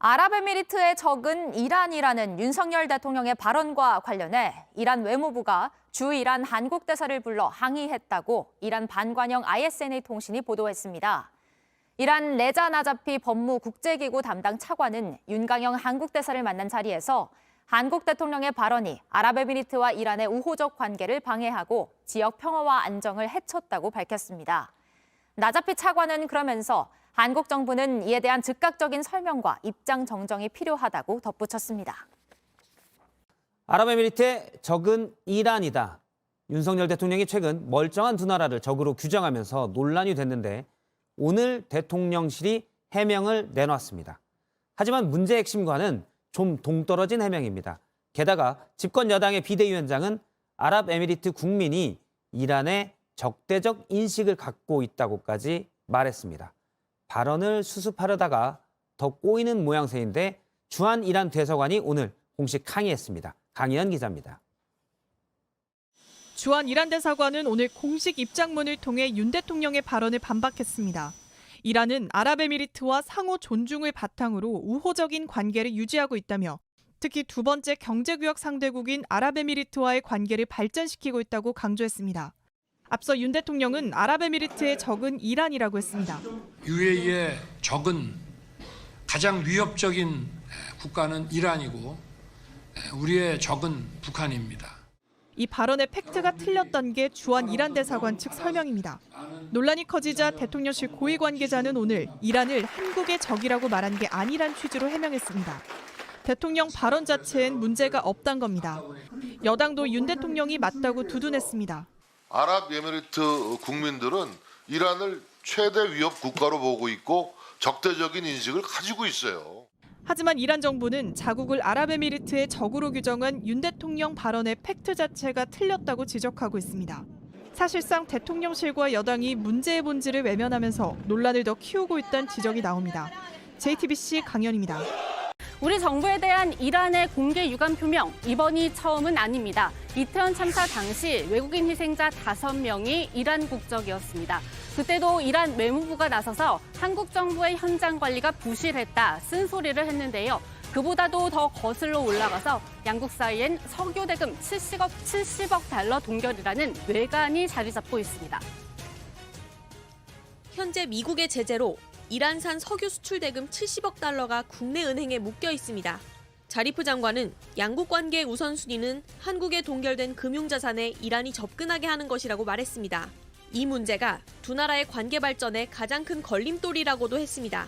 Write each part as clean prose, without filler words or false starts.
아랍에미리트의 적은 이란이라는 윤석열 대통령의 발언과 관련해 이란 외무부가 주 이란 한국 대사를 불러 항의했다고 이란 반관영 ISNA 통신이 보도했습니다. 이란 레자 나자피 법무국제기구 담당 차관은 윤강영 한국 대사를 만난 자리에서 한국 대통령의 발언이 아랍에미리트와 이란의 우호적 관계를 방해하고 지역 평화와 안정을 해쳤다고 밝혔습니다. 나자피 차관은 그러면서 한국 정부는 이에 대한 즉각적인 설명과 입장 정정이 필요하다고 덧붙였습니다. 아랍에미리트의 적은 이란이다. 윤석열 대통령이 최근 멀쩡한 두 나라를 적으로 규정하면서 논란이 됐는데 오늘 대통령실이 해명을 내놨습니다. 하지만 문제의 핵심과는 좀 동떨어진 해명입니다. 게다가 집권 여당의 비대위원장은 아랍에미리트 국민이 이란의 적대적 인식을 갖고 있다고까지 말했습니다. 발언을 수습하려다가 더 꼬이는 모양새인데 주한 이란 대사관이 오늘 공식 항의했습니다. 강희연 기자입니다. 주한 이란 대사관은 오늘 공식 입장문을 통해 윤 대통령의 발언을 반박했습니다. 이란은 아랍에미리트와 상호 존중을 바탕으로 우호적인 관계를 유지하고 있다며 특히 두 번째 경제구역 상대국인 아랍에미리트와의 관계를 발전시키고 있다고 강조했습니다. 앞서 윤 대통령은 아랍에미리트의 적은 이란이라고 했습니다. UAE의 적은 가장 위협적인 국가는 이란이고 우리의 적은 북한입니다. 이 발언의 팩트가 틀렸던 게 주한 이란 대사관 측 설명입니다. 논란이 커지자 대통령실 고위 관계자는 오늘 이란을 한국의 적이라고 말한 게 아니란 취지로 해명했습니다. 대통령 발언 자체엔 문제가 없단 겁니다. 여당도 윤 대통령이 맞다고 두둔했습니다. 아랍에미리트 국민들은 이란을 최대 위협 국가로 보고 있고 적대적인 인식을 가지고 있어요. 하지만 이란 정부는 자국을 아랍에미리트의 적으로 규정한 윤 대통령 발언의 팩트 자체가 틀렸다고 지적하고 있습니다. 사실상 대통령실과 여당이 문제의 본질을 외면하면서 논란을 더 키우고 있다는 지적이 나옵니다. JTBC 강연입니다. 우리 정부에 대한 이란의 공개 유감 표명, 이번이 처음은 아닙니다. 이태원 참사 당시 외국인 희생자 5명이 이란 국적이었습니다. 그때도 이란 외무부가 나서서 한국 정부의 현장 관리가 부실했다 쓴소리를 했는데요. 그보다도 더 거슬러 올라가서 양국 사이엔 석유 대금 70억 달러 동결이라는 뇌관이 자리 잡고 있습니다. 현재 미국의 제재로 이란산 석유 수출 대금 70억 달러가 국내 은행에 묶여 있습니다. 자리프 장관은 양국 관계의 우선순위는 한국에 동결된 금융자산에 이란이 접근하게 하는 것이라고 말했습니다. 이 문제가 두 나라의 관계 발전에 가장 큰 걸림돌이라고도 했습니다.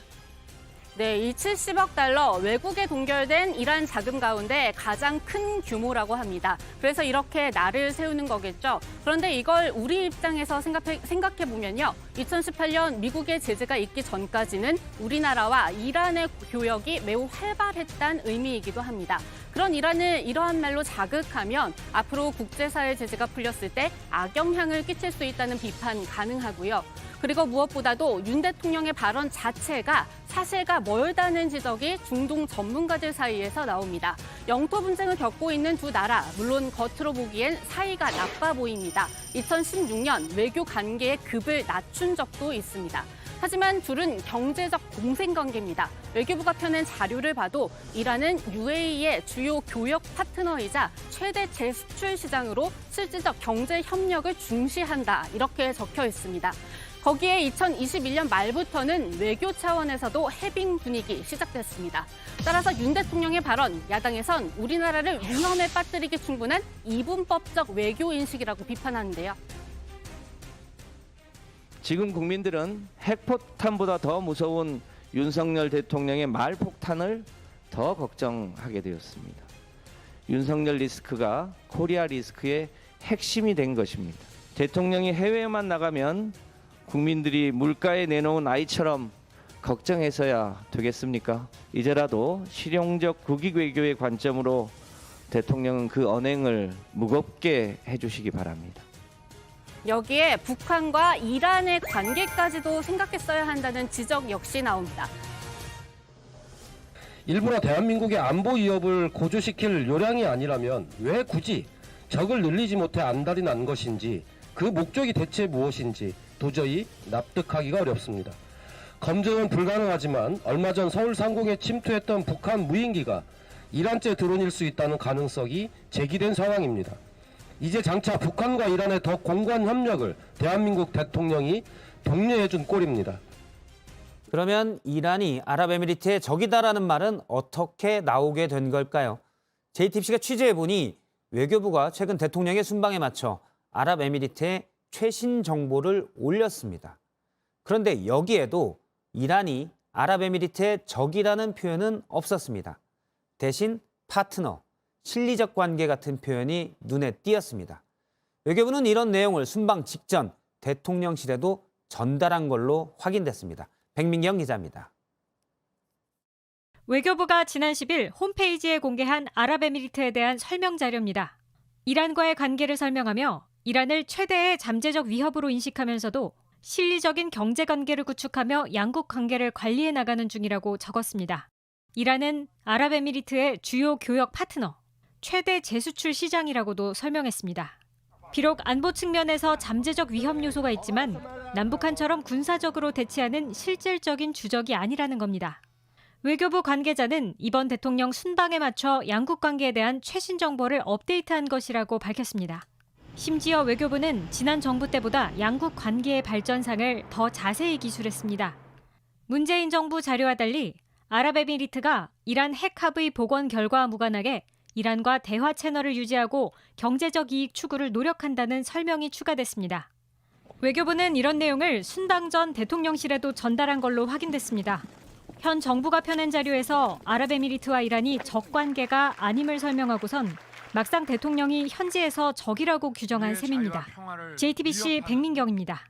네, 이 70억 달러 외국에 동결된 이란 자금 가운데 가장 큰 규모라고 합니다. 그래서 이렇게 날을 세우는 거겠죠. 그런데 이걸 우리 입장에서 생각해 보면요. 2018년 미국의 제재가 있기 전까지는 우리나라와 이란의 교역이 매우 활발했다는 의미이기도 합니다. 그런 이란을 이러한 말로 자극하면 앞으로 국제사회 제재가 풀렸을 때 악영향을 끼칠 수 있다는 비판 가능하고요. 그리고 무엇보다도 윤 대통령의 발언 자체가 사실과 멀다는 지적이 중동 전문가들 사이에서 나옵니다. 영토 분쟁을 겪고 있는 두 나라, 물론 겉으로 보기엔 사이가 나빠 보입니다. 2016년 외교 관계의 급을 낮춘 적도 있습니다. 하지만 둘은 경제적 공생관계입니다. 외교부가 펴낸 자료를 봐도 이란은 UAE의 주요 교역 파트너이자 최대 제수출 시장으로 실질적 경제 협력을 중시한다. 이렇게 적혀 있습니다. 거기에 2021년 말부터는 외교 차원에서도 해빙 분위기 시작됐습니다. 따라서 윤 대통령의 발언, 야당에선 우리나라를 위험에 빠뜨리기 충분한 이분법적 외교 인식이라고 비판하는데요. 지금 국민들은 핵폭탄보다 더 무서운 윤석열 대통령의 말폭탄을 더 걱정하게 되었습니다. 윤석열 리스크가 코리아 리스크의 핵심이 된 것입니다. 대통령이 해외에만 나가면 국민들이 물가에 내놓은 아이처럼 걱정해서야 되겠습니까? 이제라도 실용적 국익 외교의 관점으로 대통령은 그 언행을 무겁게 해주시기 바랍니다. 여기에 북한과 이란의 관계까지도 생각했어야 한다는 지적 역시 나옵니다. 일부러 대한민국의 안보 위협을 고조시킬 요량이 아니라면 왜 굳이 적을 늘리지 못해 안달이 난 것인지 그 목적이 대체 무엇인지 도저히 납득하기가 어렵습니다. 검증은 불가능하지만 얼마 전 서울 상공에 침투했던 북한 무인기가 이란제 드론일 수 있다는 가능성이 제기된 상황입니다. 이제 장차 북한과 이란의 더 공고한 협력을 대한민국 대통령이 독려해준 꼴입니다. 그러면 이란이 아랍에미리트의 적이다라는 말은 어떻게 나오게 된 걸까요? JTBC가 취재해보니 외교부가 최근 대통령의 순방에 맞춰 아랍에미리트의 최신 정보를 올렸습니다. 그런데 여기에도 이란이 아랍에미리트의 적이라는 표현은 없었습니다. 대신 파트너, 실리적 관계 같은 표현이 눈에 띄었습니다. 외교부는 이런 내용을 순방 직전 대통령실에도 전달한 걸로 확인됐습니다. 백민경 기자입니다. 외교부가 지난 10일 홈페이지에 공개한 아랍에미리트에 대한 설명 자료입니다. 이란과의 관계를 설명하며 이란을 최대의 잠재적 위협으로 인식하면서도 실리적인 경제 관계를 구축하며 양국 관계를 관리해 나가는 중이라고 적었습니다. 이란은 아랍에미리트의 주요 교역 파트너, 최대 재수출 시장이라고도 설명했습니다. 비록 안보 측면에서 잠재적 위협 요소가 있지만 남북한처럼 군사적으로 대치하는 실질적인 주적이 아니라는 겁니다. 외교부 관계자는 이번 대통령 순방에 맞춰 양국 관계에 대한 최신 정보를 업데이트한 것이라고 밝혔습니다. 심지어 외교부는 지난 정부 때보다 양국 관계의 발전상을 더 자세히 기술했습니다. 문재인 정부 자료와 달리 아랍에미리트가 이란 핵 합의 복원 결과와 무관하게 이란과 대화 채널을 유지하고 경제적 이익 추구를 노력한다는 설명이 추가됐습니다. 외교부는 이런 내용을 순방 전 대통령실에도 전달한 걸로 확인됐습니다. 현 정부가 펴낸 자료에서 아랍에미리트와 이란이 적 관계가 아님을 설명하고선 막상 대통령이 현지에서 적이라고 규정한 셈입니다. JTBC 백민경입니다.